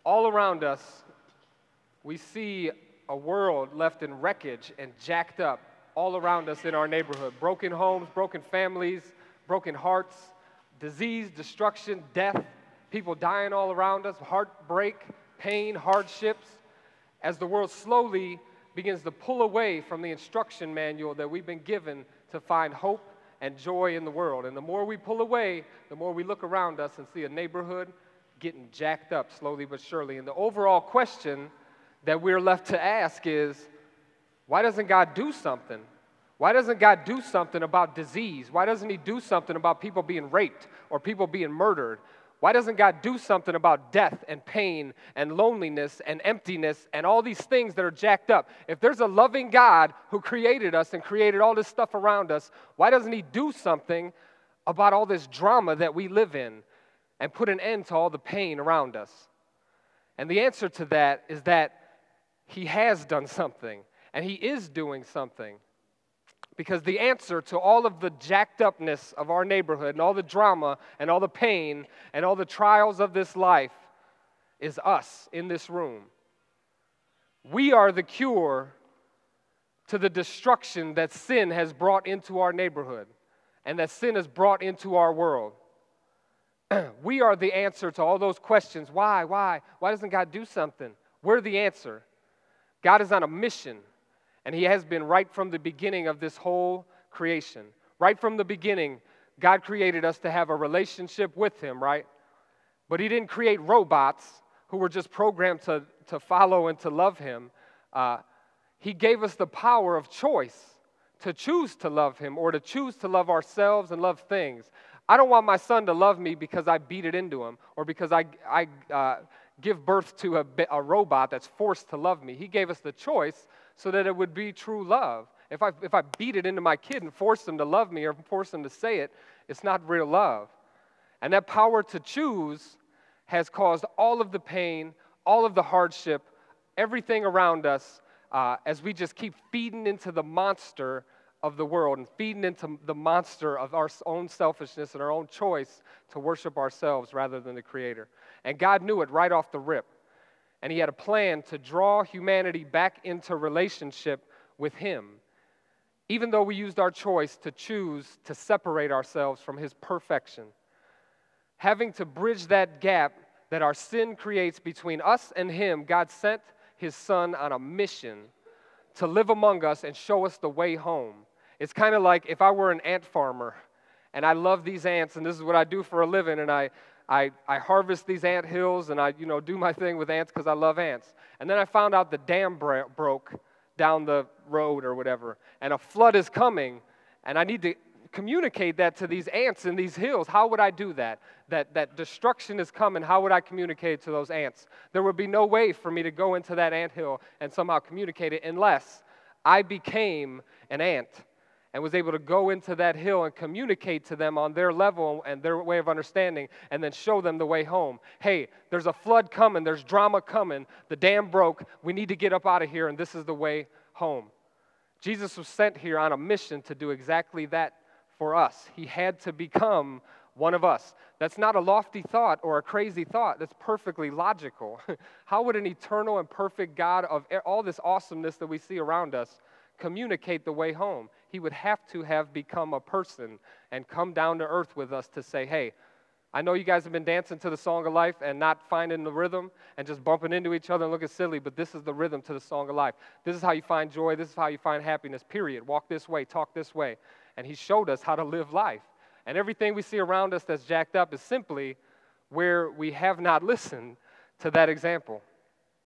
All around us, we see a world left in wreckage and jacked up all around us in our neighborhood. Broken homes, broken families, broken hearts, disease, destruction, death, people dying all around us, heartbreak, pain, hardships, as the world slowly begins to pull away from the instruction manual that we've been given to find hope and joy in the world. And the more we pull away, the more we look around us and see a neighborhood getting jacked up slowly but surely. And the overall question that we're left to ask is, why doesn't God do something? Why doesn't God do something about disease? Why doesn't He do something about people being raped or people being murdered? Why doesn't God do something about death and pain and loneliness and emptiness and all these things that are jacked up? If there's a loving God who created us and created all this stuff around us, why doesn't He do something about all this drama that we live in and put an end to all the pain around us? And the answer to that is that He has done something, and He is doing something. Because the answer to all of the jacked upness of our neighborhood and all the drama and all the pain and all the trials of this life is us in this room. We are the cure to the destruction that sin has brought into our neighborhood and that sin has brought into our world. We are the answer to all those questions. Why? Why doesn't God do something? We're the answer. God is on a mission. And He has been right from the beginning of this whole creation. Right from the beginning, God created us to have a relationship with Him, right? But He didn't create robots who were just programmed to follow and to love Him. He gave us the power of choice to choose to love Him or to choose to love ourselves and love things. I don't want my son to love me because I beat it into him or because I give birth to a robot that's forced to love me. He gave us the choice so that it would be true love. If I beat it into my kid and force him to love me or force him to say it, it's not real love. And that power to choose has caused all of the pain, all of the hardship, everything around us as we just keep feeding into the monster of the world and feeding into the monster of our own selfishness and our own choice to worship ourselves rather than the Creator. And God knew it right off the rip. And He had a plan to draw humanity back into relationship with Him, even though we used our choice to choose to separate ourselves from His perfection. Having to bridge that gap that our sin creates between us and Him, God sent His Son on a mission to live among us and show us the way home. It's kind of like if I were an ant farmer, and I love these ants, and this is what I do for a living, and I harvest these ant hills, and I do my thing with ants because I love ants. And then I found out the dam broke down the road or whatever, and a flood is coming, and I need to communicate that to these ants in these hills. How would I do that? That destruction is coming. How would I communicate to those ants? There would be no way for me to go into that ant hill and somehow communicate it unless I became an ant and was able to go into that hill and communicate to them on their level and their way of understanding and then show them the way home. Hey, there's a flood coming. There's drama coming. The dam broke. We need to get up out of here, and this is the way home. Jesus was sent here on a mission to do exactly that for us. He had to become one of us. That's not a lofty thought or a crazy thought. That's perfectly logical. How would an eternal and perfect God of all this awesomeness that we see around us communicate the way home? He would have to have become a person and come down to earth with us to say, hey, I know you guys have been dancing to the song of life and not finding the rhythm and just bumping into each other and looking silly, but this is the rhythm to the song of life. This is how you find joy. This is how you find happiness, period. Walk this way, talk this way. And He showed us how to live life. And everything we see around us that's jacked up is simply where we have not listened to that example.